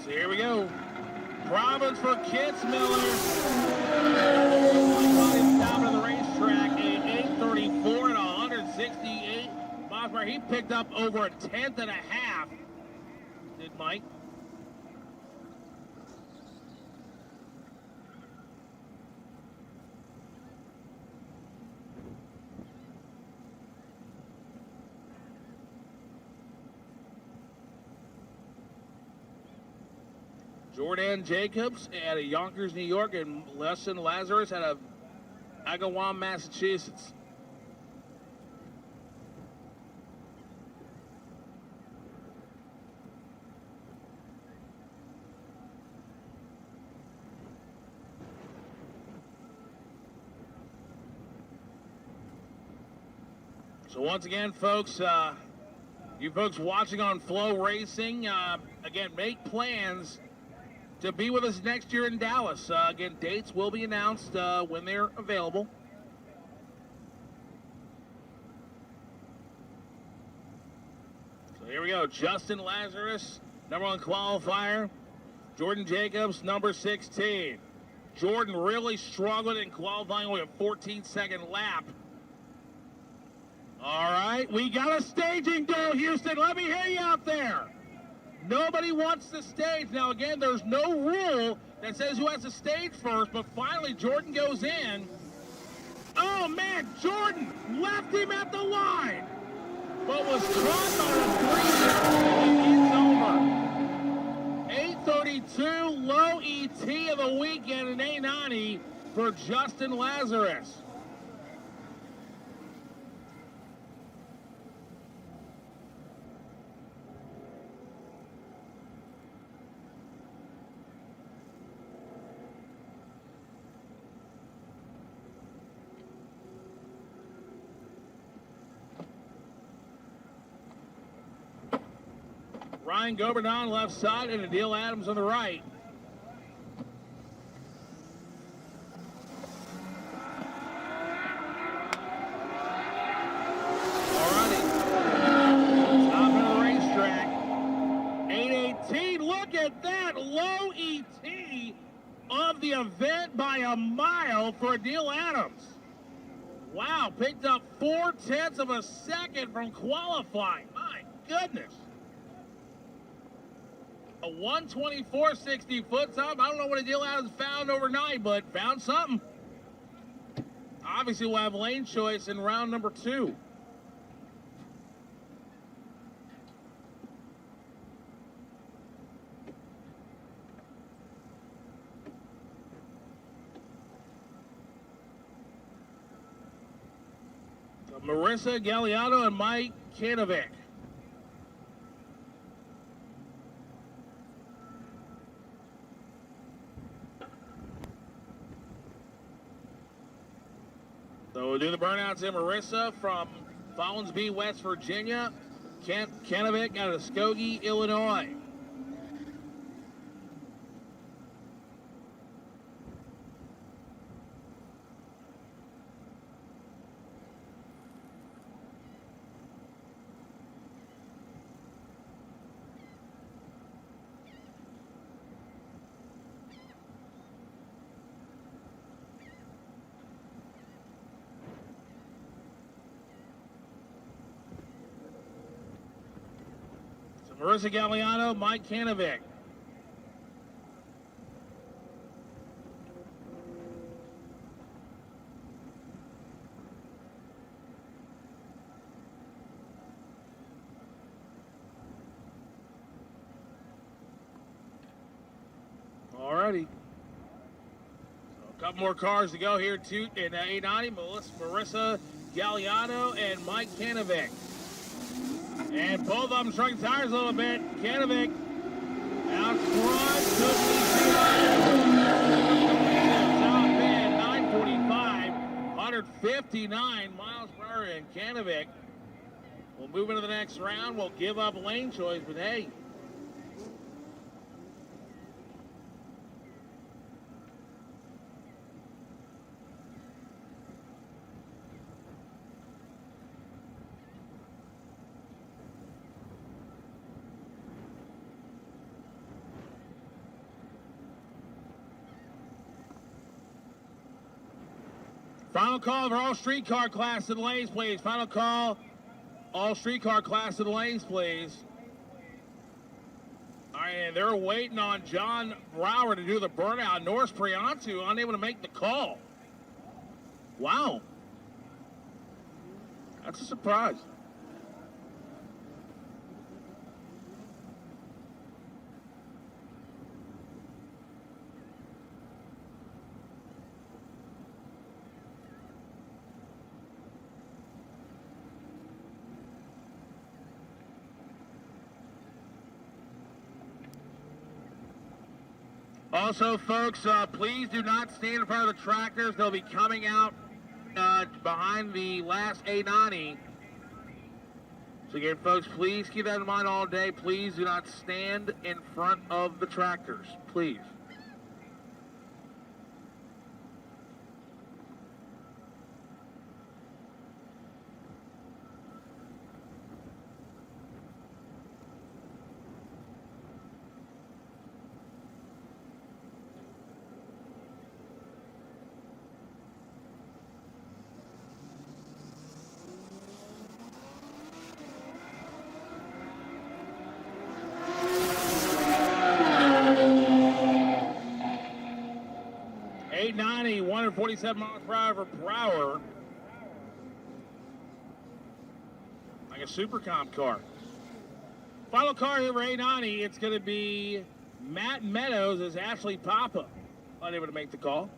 So here we go. Problems for Kitzmiller. Top of the racetrack, a 834 and 168 miles per hour. He picked up over a tenth and a half. Did Mike? Jordan Jacobs out of Yonkers, New York, and Lesson Lazarus out of Agawam, Massachusetts. So once again, folks, you folks watching on FloRacing, again, make plans to be with us next year in Dallas. Again, dates will be announced when they're available. So here we go. Justin Lazarus, #1 qualifier. Jordan Jacobs, number 16. Jordan really struggled in qualifying, only a 14-second lap. All right, we got a staging goal, Houston. Let me hear you out there. Nobody wants to stage. Now, again, there's no rule that says who has to stage first, but finally Jordan goes in. Oh, man, Jordan left him at the line, but was caught by the 3. It's over. 832, low ET of the weekend, and A90 for Justin Lazarus. Ryan Gobernon left side and Adil Adams on the right. Alrighty. Top of the racetrack. 818. Look at that. Low ET of the event by a mile for Adil Adams. Wow. Picked up 0.4 of a second from qualifying. My goodness. A 124.60 foot top. I don't know what Adil Adams found overnight, but found something. Obviously, we'll have lane choice in round number 2. So Marissa Galliano and Mike Kanovic. So we'll do the burnouts in Marissa from Follinsby, West Virginia. Kanovic out of Skokie, Illinois. Marissa Galliano, Mike Kanovic. Alrighty. So a couple more cars to go here, too, in A90. Marissa Galliano and Mike Kanovic. And both of them shrugging tires a little bit. Kanovic out front. Top end, 945, 159 miles per hour. And Kanovic will move into the next round. We'll give up lane choice, but hey. Final call for all streetcar class to the lanes, please. Final call, all streetcar class to the lanes, please. All right, and they're waiting on John Brower to do the burnout. Norris Priantu unable to make the call. Wow. That's a surprise. Also, folks, please do not stand in front of the tractors. They'll be coming out behind the last A90. So again, folks, please keep that in mind all day. Please do not stand in front of the tractors, please. .890, 147 miles per hour for Brower. Like a super comp car. Final car here for A90, it's going to be Matt Meadows as Ashley Papa. Unable to make the call.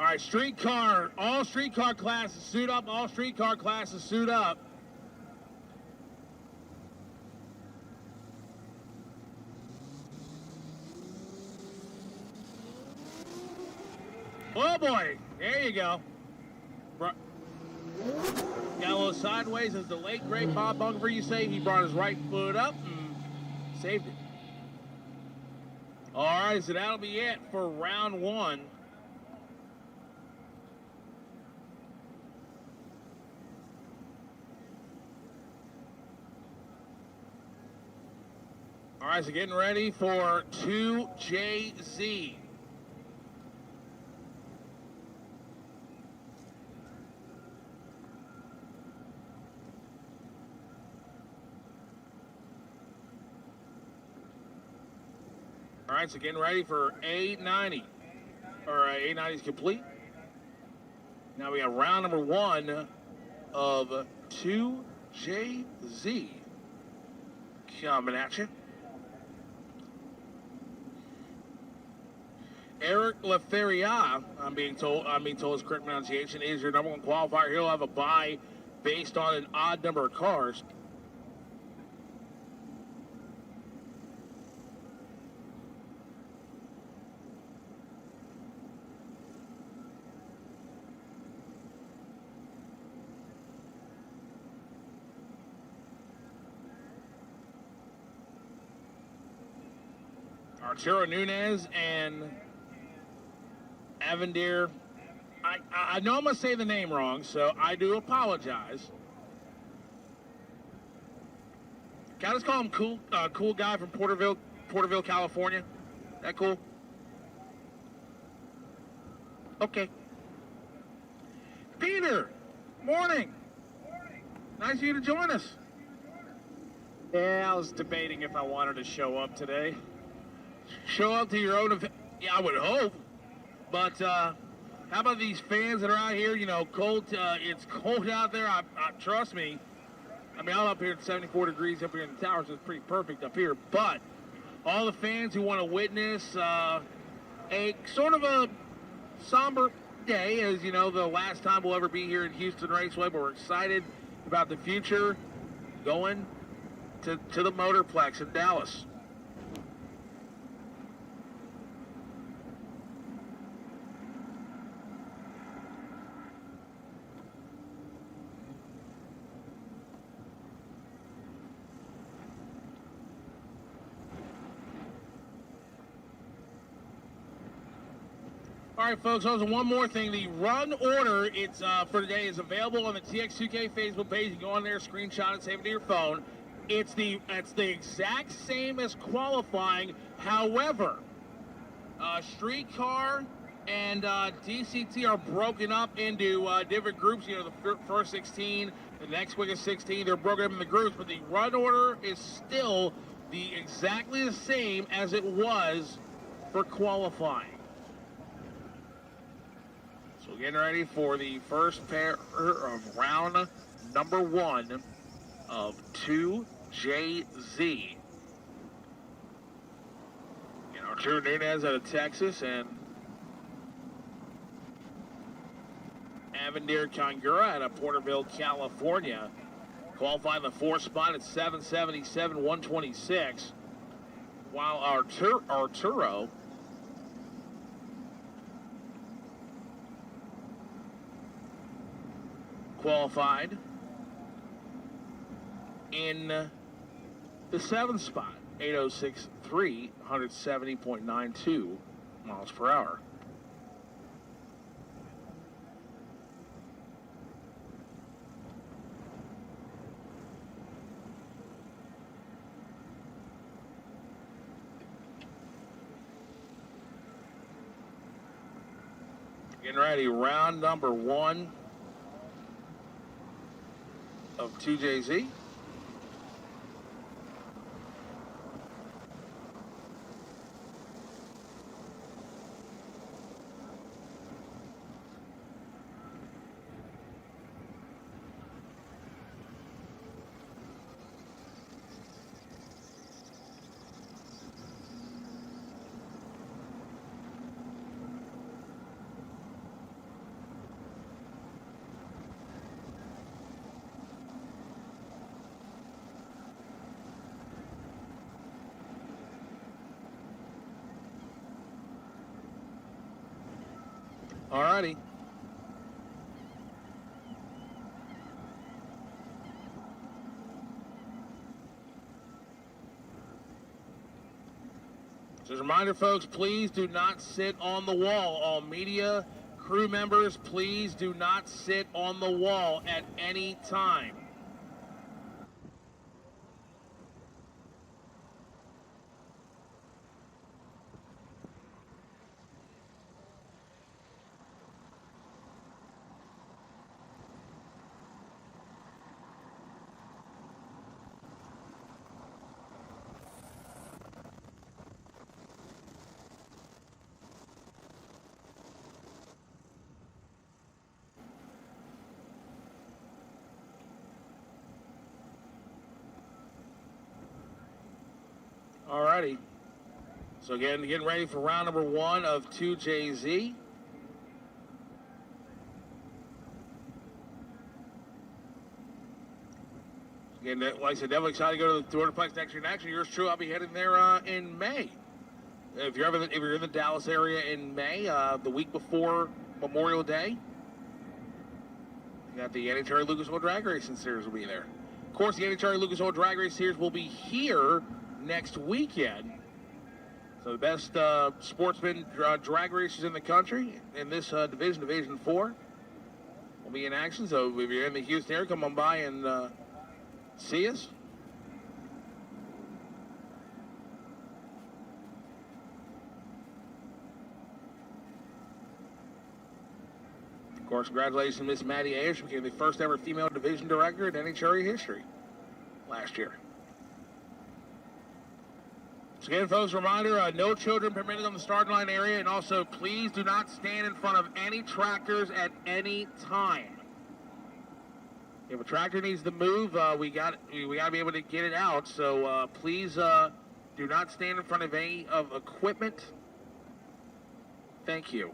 All right, streetcar, all streetcar classes suit up, all streetcar classes suit up. Oh boy, there you go. Got a little sideways, as the late great Bob Bunkerford you say. He brought his right foot up and saved it. All right, so that'll be it for round one. All right, so getting ready for 2JZ. All right, so getting ready for A90. All right, A90 is complete. Now we have round number one of 2JZ coming at you. Eric Leferria, I'm being told his correct pronunciation, is your number one qualifier. He'll have a bye based on an odd number of cars. Arturo Nunez and Avendir. I know I'm going to say the name wrong, so I do apologize. Can I just call him cool guy from Porterville, California? That cool? Okay. Peter, morning. Nice of you to join us. Yeah, I was debating if I wanted to show up today. Show up to your own event? Yeah, I would hope. But how about these fans that are out here? You know, cold. It's cold out there. Trust me. I mean, I'm up here at 74 degrees up here in the towers. So it's pretty perfect up here. But all the fans who want to witness a sort of a somber day, as you know, the last time we'll ever be here at Houston Raceway, but we're excited about the future going to the Motorplex in Dallas. All right, folks, also one more thing. The run order for today is available on the TX2K Facebook page. You can go on there, screenshot it, save it to your phone. It's the exact same as qualifying. However, streetcar and DCT are broken up into different groups. You know, the first 16, the next week of 16, they're broken up into groups. But the run order is still exactly the same as it was for qualifying. So getting ready for the first pair of round number 1 of 2JZ. You know, Arturo Nunez out of Texas and Avenir Kangura out of Porterville, California. Qualifying the 4th spot at 777, 126. While Arturo qualified in the 7th spot, 806.3, 170.92 miles per hour. Getting ready, round number 1 of 2JZ. Alrighty. Just a reminder, folks, please do not sit on the wall. All media, crew members, please do not sit on the wall at any time. Alrighty. So again, getting ready for round number 1 of 2JZ. Again, like I said, definitely excited to go to the Tourplex next year. And actually, yours true, I'll be heading there in May. If you're in the Dallas area in May, the week before Memorial Day, you got the NHRA Lucas Oil Drag Racing Series will be there. Of course, the NHRA Lucas Oil Drag Race Series will be here next weekend. So the best sportsman drag racers in the country in this division, Division 4, will be in action. So if you're in the Houston area, come on by and see us. Of course, congratulations to Miss Maddie Ayers. She became the first ever female division director in NHRA history last year. So again, folks, reminder, no children permitted on the starting line area, and also please do not stand in front of any tractors at any time. If a tractor needs to move, we got to be able to get it out. So please do not stand in front of any of equipment. Thank you.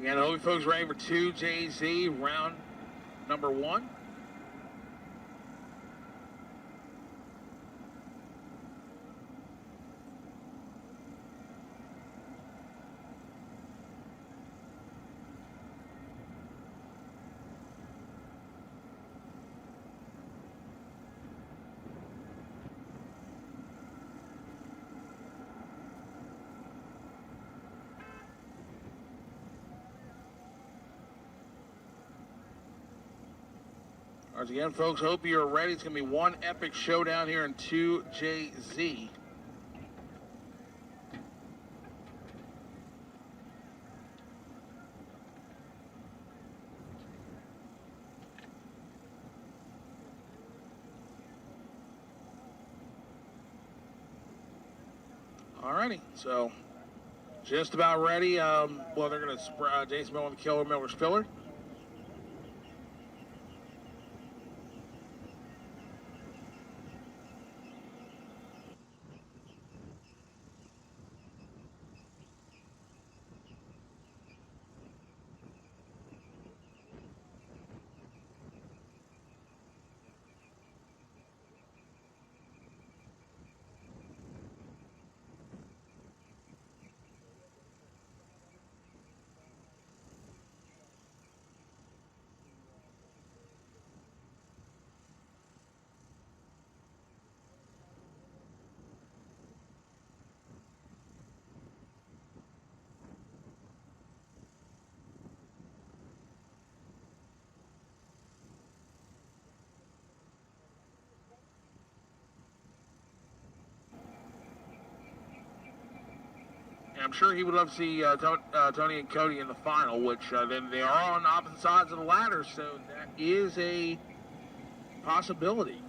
Again, I hope you folks ready for 2JZ round number 1. Once again, folks, hope you're ready. It's going to be one epic showdown here in 2JZ. Alrighty, so just about ready. Well, they're going to Jason Miller on the killer, Miller spiller. I'm sure he would love to see Tony and Cody in the final, which then they are on opposite sides of the ladder, so that is a possibility.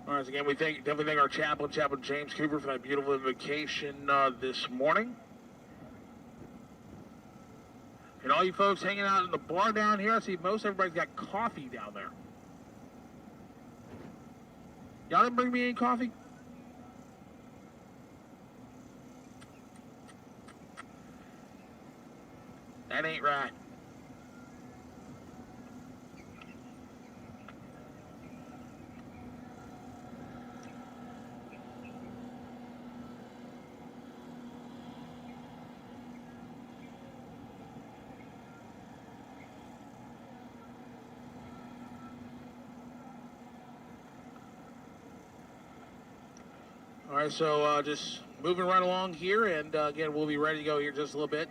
All right, again, we definitely thank our chaplain James Cooper, for that beautiful invocation this morning. And all you folks hanging out in the bar down here, I see most everybody's got coffee down there. Y'all didn't bring me any coffee? That ain't right. All right, so just moving right along here, and again, we'll be ready to go here just a little bit.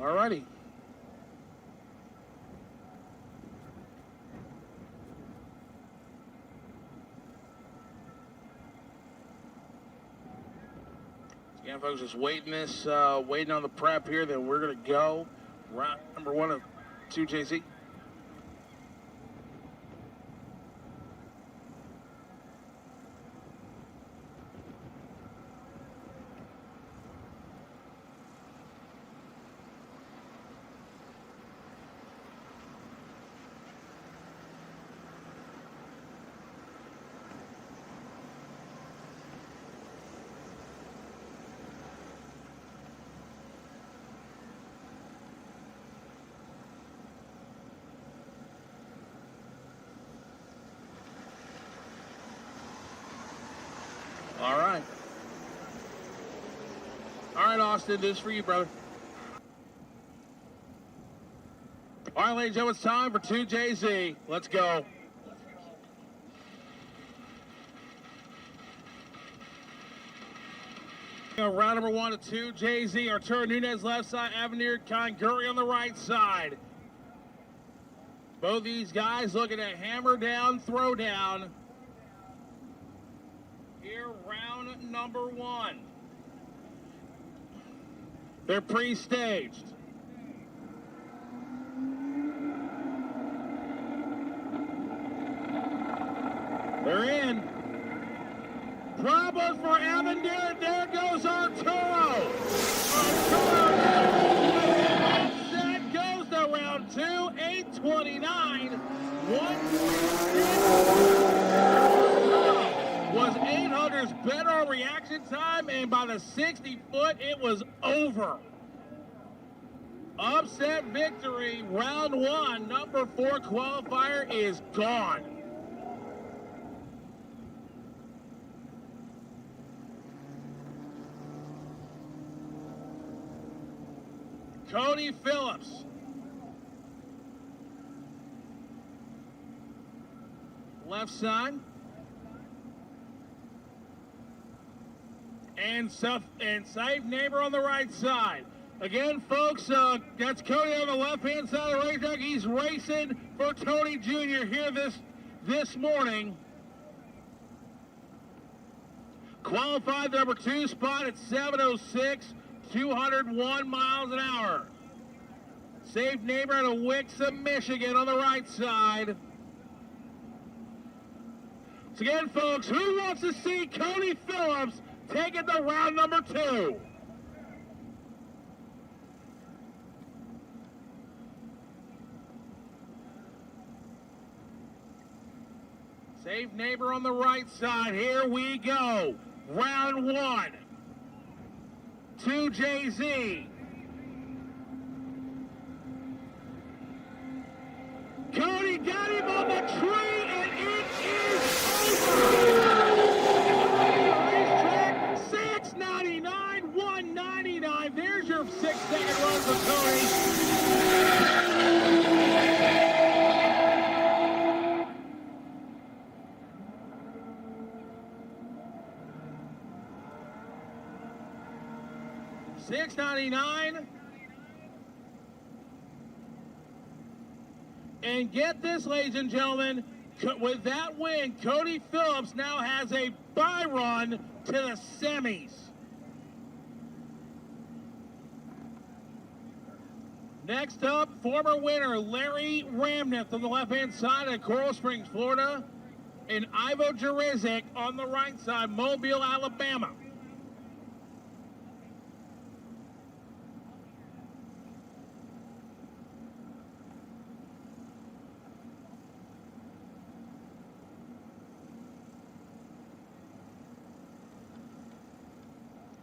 All righty. Again, folks, just waiting on the prep here. Then we're gonna go round number 1 of 2JZ. All right. All right, Austin, this is for you, brother. All right, ladies and gentlemen, it's time for 2JZ. Let's go. Round number 1 of 2JZ. Arturo Nunez left side, Avenir Kanguri on the right side. Both these guys looking at hammer down, throw down. Here, round number 1. They're pre-staged. They're in. Problems for Avenir. There goes Arturo. Arturo set goes to round 2. 8:29. Was 800's better on reaction time, and by the 60 foot, it was over. Upset victory, round 1, number 4 qualifier is gone. Cody Phillips. Left side. And safe neighbor on the right side. Again, folks, that's Cody on the left-hand side of the racetrack. He's racing for Tony Jr. here this morning. Qualified number 2 spot at 7:06, 201 miles an hour. Safe neighbor out of Wixom, Michigan on the right side. So again, folks, who wants to see Cody Phillips taking the round number 2? Safe neighbor on the right side. Here we go. Round 1. 2JZ. Cody got him on the tree, and it is over. 699, 199. There's your 6-second run for Cody. $6.99. And get this, ladies and gentlemen, with that win, Cody Phillips now has a bye run to the semis. Next up, former winner Larry Ramneth on the left-hand side of Coral Springs, Florida, and Ivo Jurizic on the right side, Mobile, Alabama.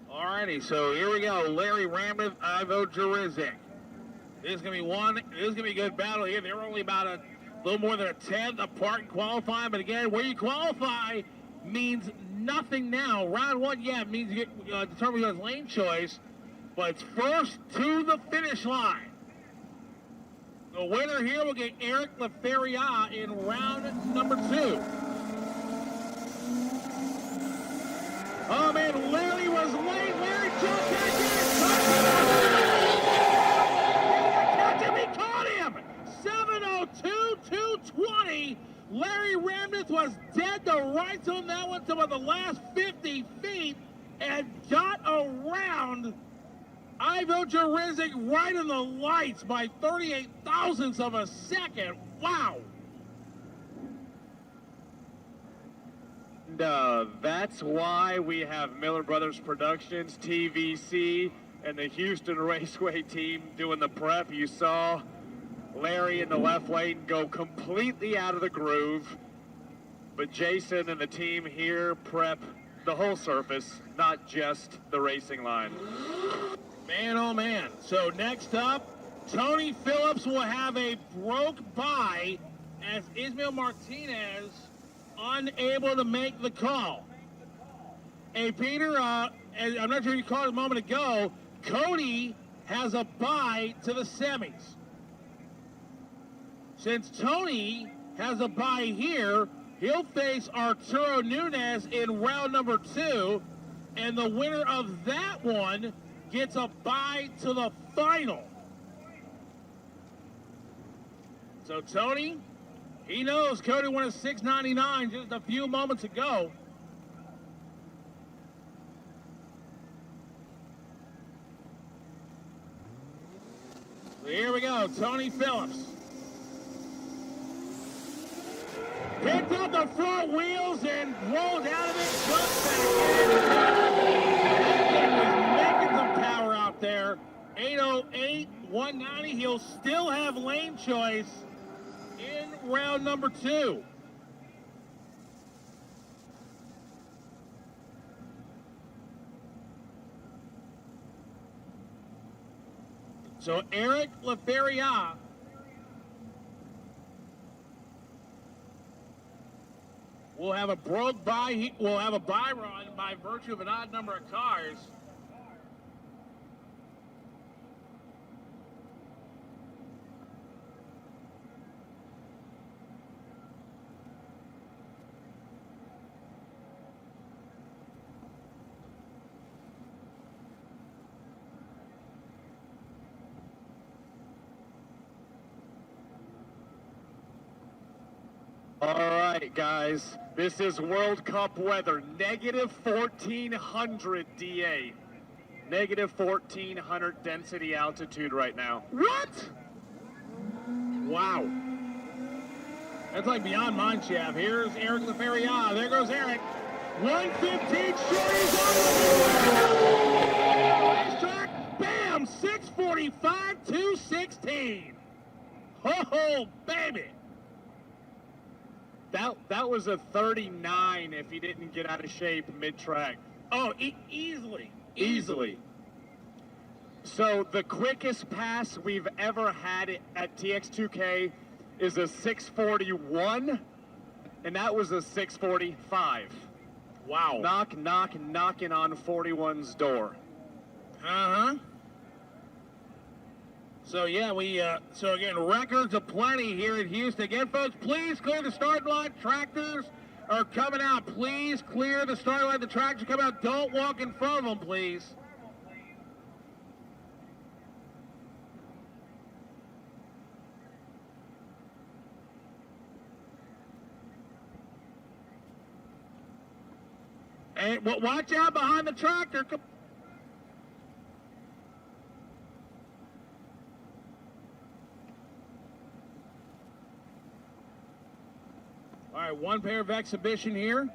Alrighty, so here we go. Larry Ramneth, Ivo Jurizic. This is gonna be a good battle here. They're only about a little more than a 10th apart in qualifying, but again, where you qualify means nothing now. Round 1, yeah, it means you get determine your lane choice, but it's first to the finish line. The winner here will get Eric LaFeria in round number 2. Oh man, Larry was late. Larry jumped back in. He caught him. 7:02, 2:20. Larry Ramneth was dead to rights on that one to about the last 50 feet and got around Ivo Jurizic right in the lights by 38 thousandths of a second. Wow. That's why we have Miller Brothers Productions, TVC, and the Houston Raceway team doing the prep. You saw Larry in the left lane go completely out of the groove, but Jason and the team here prep the whole surface, not just the racing line. Man, oh man. So next up, Tony Phillips will have a broke bye as Ismael Martinez unable to make the call. Hey, Peter, and I'm not sure you caught it a moment ago, Cody has a bye to the semis. Since Tony has a bye here, he'll face Arturo Nunez in round number 2, and the winner of that one gets a bye to the final. So Tony, he knows Cody won a $6.99 just a few moments ago. So here we go, Tony Phillips. Picked up the front wheels and rolled out of it, jumps back in. That thing was making some power out there. 808, 190. He'll still have lane choice in round number 2. So Eric LaFeria will have a will have a bye run by virtue of an odd number of cars. All right, guys, this is World Cup weather. Negative 1,400 DA. Negative 1,400 density altitude right now. What? Wow. That's like beyond mine, Chav. Here's Eric LaFeria. There goes Eric. 115 shorties on the racetrack. Bam! 645, 216. Ho-ho, baby. That was a 39 if he didn't get out of shape mid-track. Oh, easily. So the quickest pass we've ever had at TX2K is a 641, and that was a 645. Wow. Knocking on 41's door. Uh-huh. So, yeah, so again, records aplenty here in Houston. Again, folks, please clear the start line. Tractors are coming out. Please clear the start line. The tractors are coming out. Don't walk in front of them, please. And watch out behind the tractor. All right, one pair of exhibition here.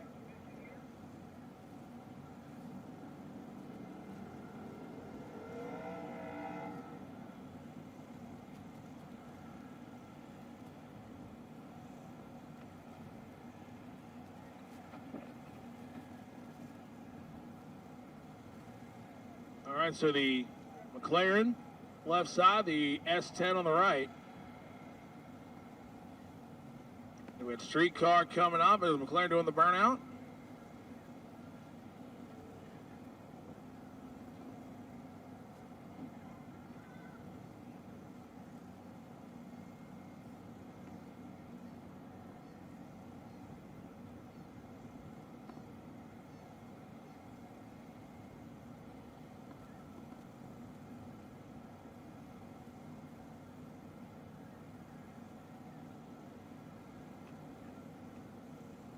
All right, so the McLaren left side, the S10 on the right. We had streetcar coming up. Is McLaren doing the burnout?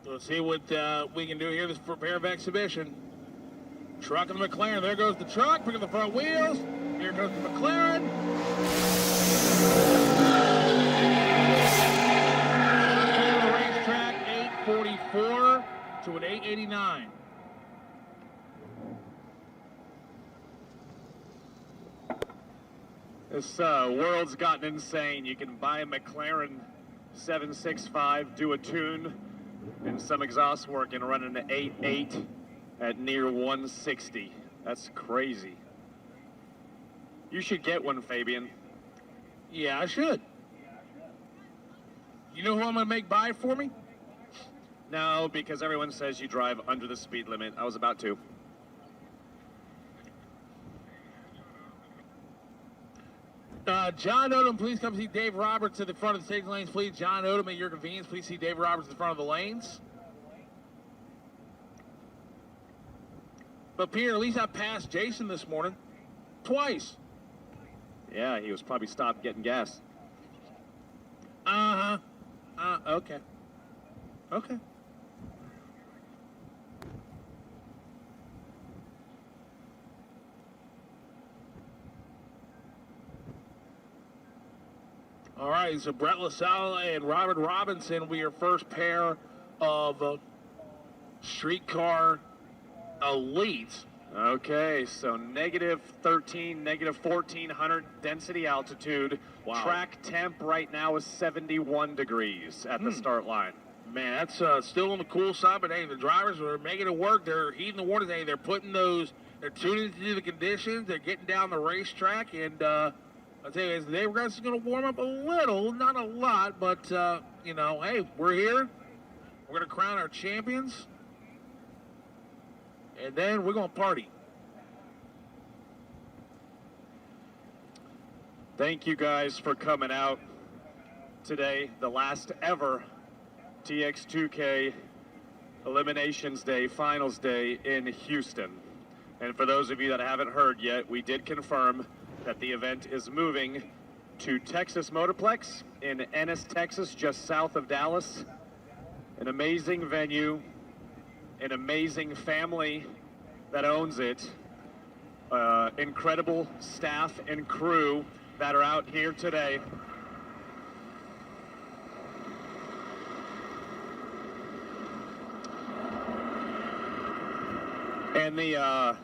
Let's see what we can do here. This pair of exhibition. Truck and the McLaren. There goes the truck. Pick up the front wheels. Here goes the McLaren. Racetrack 844 to an 889. This world's gotten insane. You can buy a McLaren 765, do a tune, and some exhaust work and run an 8.8 at near 160. That's crazy. You should get one, Fabian. Yeah, I should. You know who I'm going to make buy for me? No, because everyone says you drive under the speed limit. I was about to. John Odom, please come see Dave Roberts at the front of the stage lanes, please. John Odom, at your convenience, please see Dave Roberts at the front of the lanes. But Peter, at least I passed Jason this morning. Twice. Yeah, he was probably stopped getting gas. Okay. Okay. All right, so Brett LaSalle and Robert Robinson will be your first pair of streetcar elites. Okay, so negative 13, negative 1,400 density altitude. Wow. Track temp right now is 71 degrees at the start line. Man, that's still on the cool side, but hey, the drivers are making it work. They're heeding the warnings. Hey, they're putting they're tuning into the conditions. They're getting down the racetrack, and I'll tell you, the guys are going to warm up a little, not a lot, but hey, we're here. We're going to crown our champions, and then we're going to party. Thank you guys for coming out today, the last ever TX2K Eliminations Day, Finals Day in Houston. And for those of you that haven't heard yet, we did confirm that the event is moving to Texas Motorplex in Ennis, Texas, just south of Dallas. An amazing venue, an amazing family that owns it, incredible staff and crew that are out here today. And the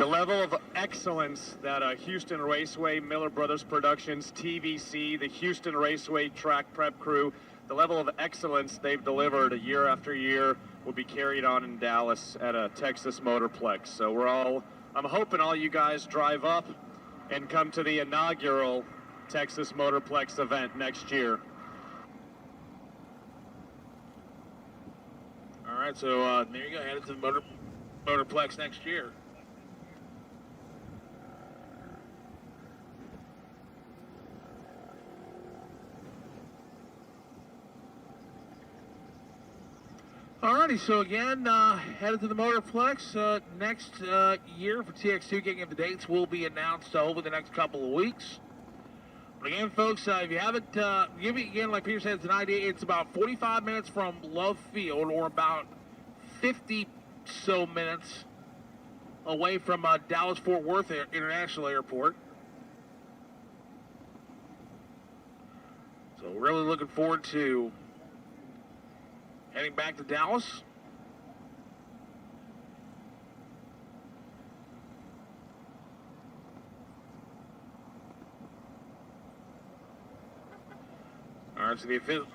level of excellence that Houston Raceway, Miller Brothers Productions, TVC, the Houston Raceway track prep crew, the level of excellence they've delivered year after year will be carried on in Dallas at a Texas Motorplex. So I'm hoping all you guys drive up and come to the inaugural Texas Motorplex event next year. All right, so there you go, headed to the Motorplex next year. Alrighty, so again, headed to the Motorplex next year for TX2. Getting the dates will be announced over the next couple of weeks. But again, folks, if you haven't, give me again, like Peter said, it's an idea. It's about 45 minutes from Love Field, or about 50 so minutes away from Dallas-Fort Worth International Airport. So really looking forward to heading back to Dallas. All right, so the official.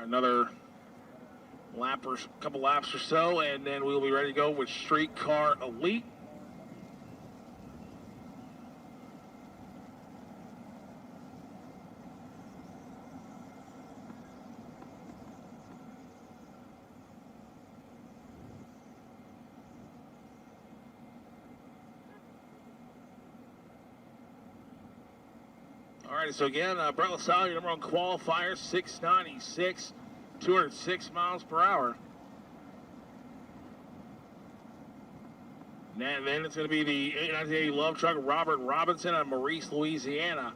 Another lap or couple laps or so, and then we'll be ready to go with Streetcar Elite. All right, so again, Brett LaSalle, your number one qualifier, 696, 206 miles per hour. And then it's going to be the 898 Love Truck, Robert Robinson out of Maurice, Louisiana.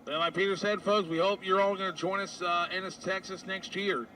And like Peter said, folks, we hope you're all going to join us in Ennis, Texas next year.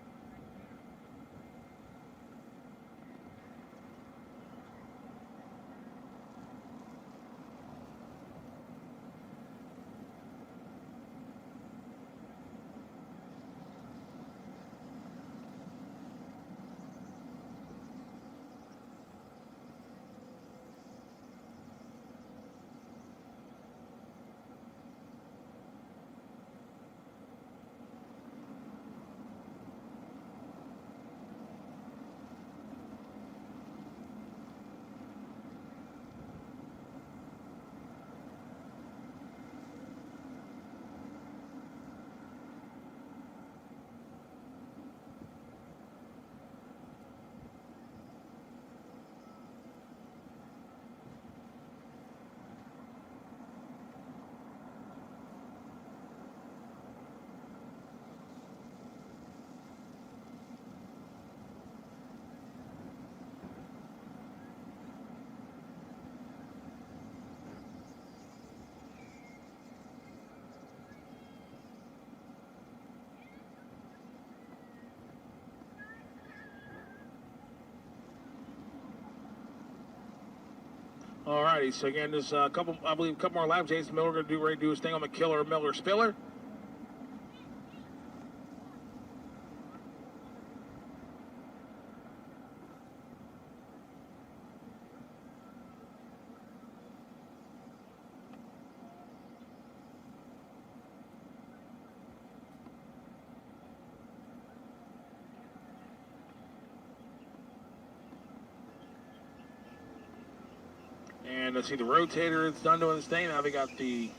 All righty, so again, there's a couple more laps. Jason Miller going to ready to do his thing on the killer Miller Spiller. And let's see, the rotator is done doing its thing. Now they got the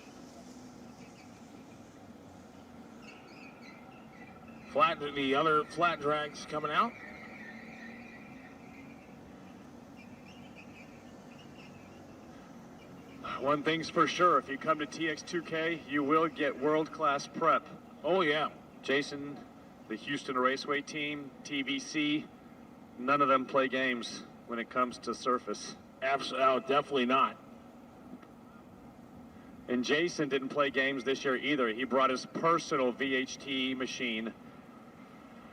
other flat drags coming out. One thing's for sure, if you come to TX2K, you will get world-class prep. Oh, yeah. Jason, the Houston Raceway team, TVC, none of them play games when it comes to surface. Absolutely, oh, definitely not. And Jason didn't play games this year either. He brought his personal VHT machine.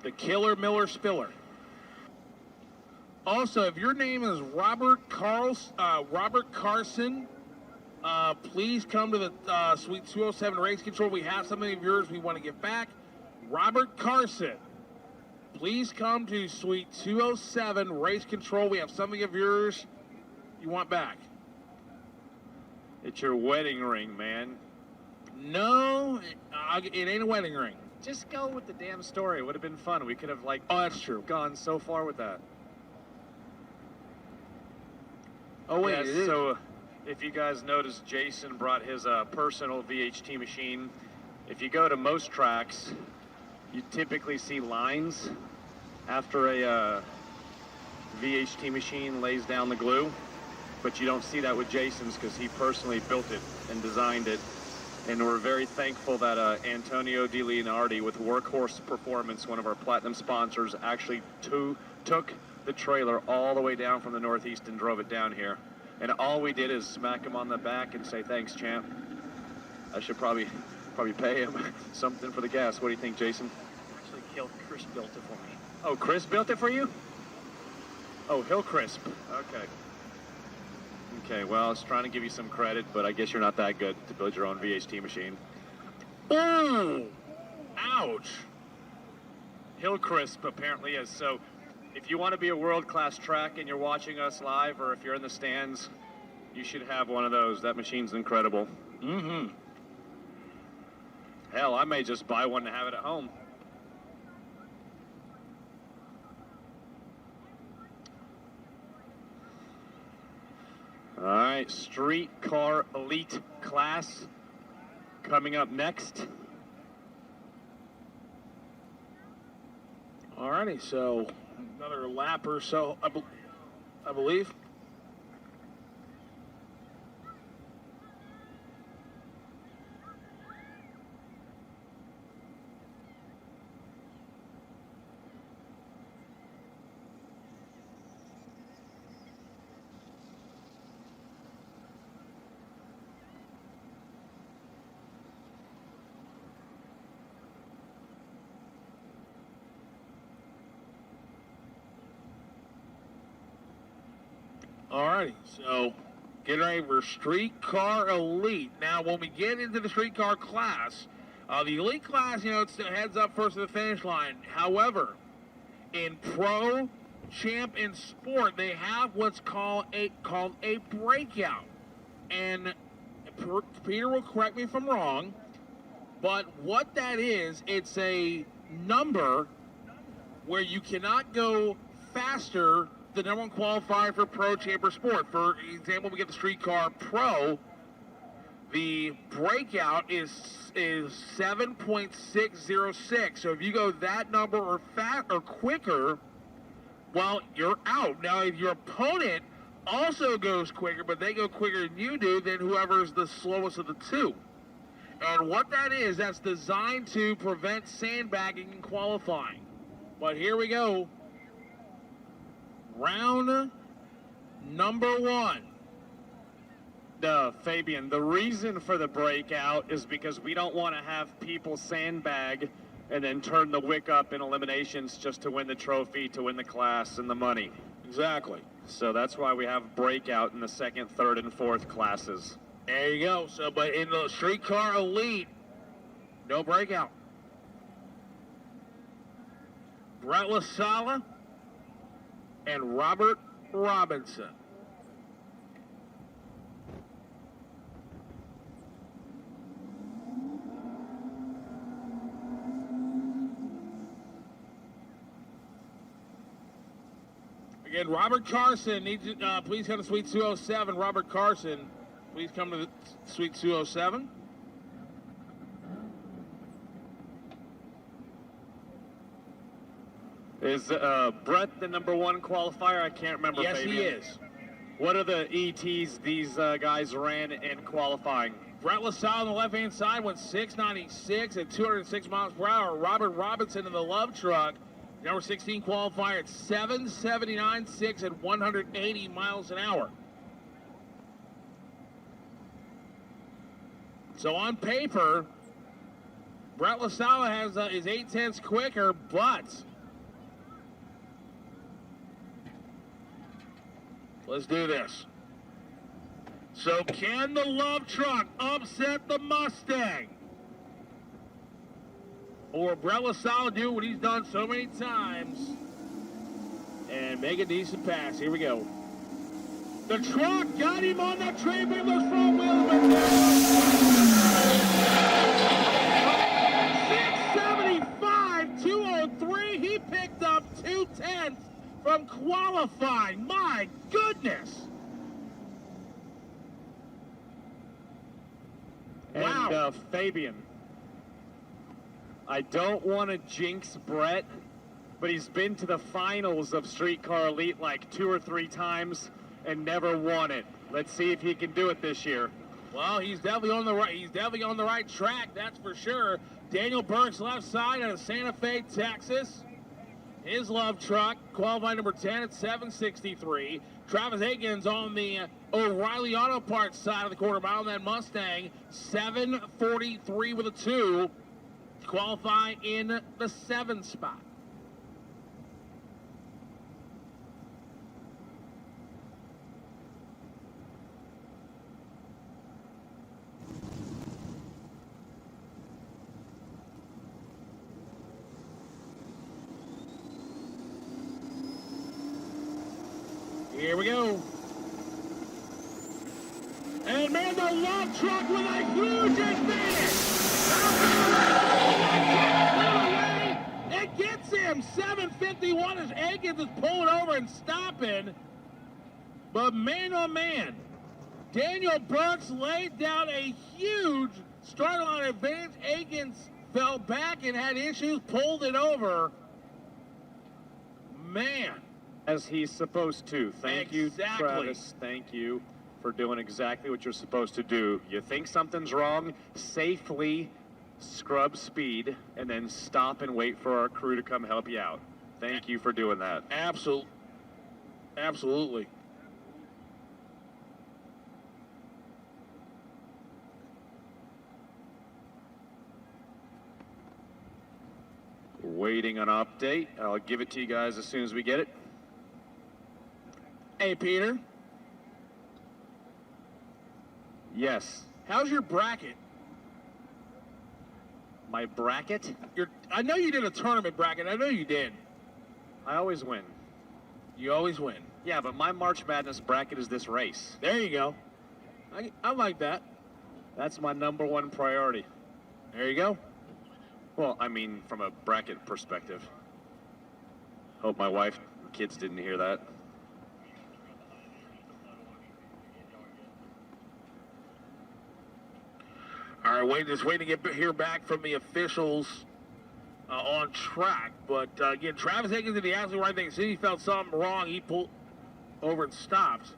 The killer Miller Spiller. Also, if your name is Robert Carson, please come to the Suite 207 Race Control. We have something of yours we want to give back. Robert Carson, please come to Suite 207 Race Control. We have something of yours you want back. It's your wedding ring, man. No, it ain't a wedding ring. Just go with the damn story. It would have been fun. We could have, like, oh, that's true, gone so far with that. Oh, wait, yes, so if you guys noticed, Jason brought his personal VHT machine. If you go to most tracks, you typically see lines after a VHT machine lays down the glue, but you don't see that with Jason's because he personally built it and designed it. And we're very thankful that Antonio Di Leonardi with Workhorse Performance, one of our platinum sponsors, actually took the trailer all the way down from the Northeast and drove it down here. And all we did is smack him on the back and say, thanks, champ. I should probably pay him something for the gas. What do you think, Jason? Actually, Chris built it for me. Oh, Chris built it for you? Oh, Hillcrisp. Okay. Okay, well, I was trying to give you some credit, but I guess you're not that good to build your own VHT machine. Oh! Ouch! Hillcrisp apparently is. So if you want to be a world-class track and you're watching us live, or if you're in the stands, you should have one of those. That machine's incredible. Mm-hmm. Hell, I may just buy one to have it at home. All right, Street Car Elite class coming up next. All righty, so another lap or so, I believe. Alrighty, so get ready for Streetcar Elite. Now, when we get into the streetcar class, the Elite class, it's heads up first to the finish line. However, in Pro, Champ, and Sport, they have what's called a breakout. And Peter will correct me if I'm wrong, but what that is, it's a number where you cannot go faster the number one qualifier for Pro, Champ, or Sport. For example, we get the Streetcar Pro. The breakout is 7.606. So if you go that number or quicker, well, you're out. Now, if your opponent also goes quicker, but they go quicker than you do, then whoever's the slowest of the two. And what that is, that's designed to prevent sandbagging in qualifying. But here we go. Round number 1. Fabian, the reason for the breakout is because we don't want to have people sandbag and then turn the wick up in eliminations just to win the trophy, to win the class and the money. Exactly. So that's why we have breakout in the second, third, and fourth classes. There you go. So, but in the Streetcar Elite, no breakout. Brett LaSala and Robert Robinson. Again, Robert Carson needs please come to Suite 207. Robert Carson, please come to Suite 207. Is Brett the number 1 qualifier? I can't remember. Yes, Fabian. he is. What are the ETs these guys ran in qualifying? Brett LaSalle on the left-hand side went 696 at 206 miles per hour. Robert Robinson in the Love Truck, number 16 qualifier at 779.6 at 180 miles an hour. So on paper, Brett LaSalle has is 8/10 quicker, but let's do this. So can the Love Truck upset the Mustang? Or Brett LaSalle do what he's done so many times and make a decent pass? Here we go. The truck got him on that train with those front wheels, but 675, 203. He picked up 2/10 from qualifying. My goodness. Wow. And Fabian, I don't want to jinx Brett, but he's been to the finals of Streetcar Elite like 2 or 3 times and never won it. Let's see if he can do it this year. Well, he's definitely on the right. He's definitely on the right track. That's for sure. Daniel Burke's left side out of Santa Fe, Texas. His Love Truck, qualifying number 10 at 763. Travis Aikens on the O'Reilly Auto Parts side of the quarter mile on that Mustang, 743 with a 2. Qualify in the 7 spot. Here we go. And man, the Love Truck with a huge advantage. It gets him 751 as Aikens is pulling over and stopping. But man, oh man, Daniel Burks laid down a huge start line advance. Aikens fell back and had issues, pulled it over. Man. As he's supposed to. Thank Exactly. you, Travis. Thank you for doing exactly what you're supposed to do. You think something's wrong, safely scrub speed, and then stop and wait for our crew to come help you out. Thank you for doing that. Absolutely. Waiting on an update. I'll give it to you guys as soon as we get it. Hey, Peter, Yes. How's your bracket? My bracket? I know you did a tournament bracket. I know you did. I always win. You always win. Yeah, but my March Madness bracket is this race. There you go. I like that. That's my #1 priority. There you go. Well, I mean, from a bracket perspective. Hope my wife and kids didn't hear that. All right, just waiting to hear back from the officials on track. But again, Travis Higgins did the absolute right thing. As soon as he felt something wrong, he pulled over and stopped.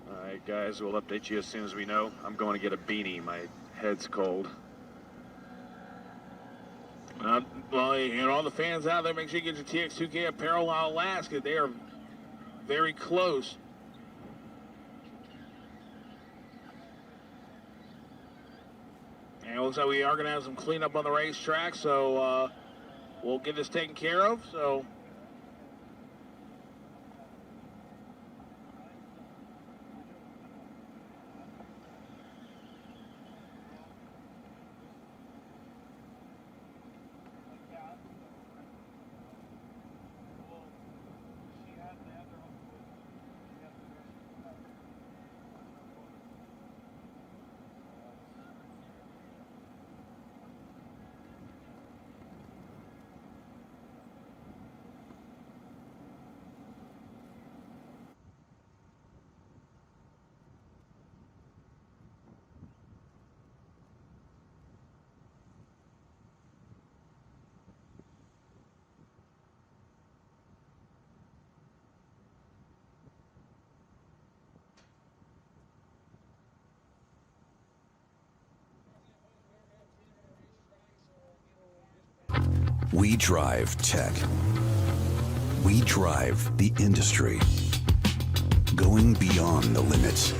All right, guys, we'll update you as soon as we know. I'm going to get a beanie. My head's cold. Well, and all the fans out there, make sure you get your TX2K apparel while it lasts, because they are very close. And it looks like we are going to have some cleanup on the racetrack, so we'll get this taken care of. So. We drive tech. We drive the industry. Going beyond the limits.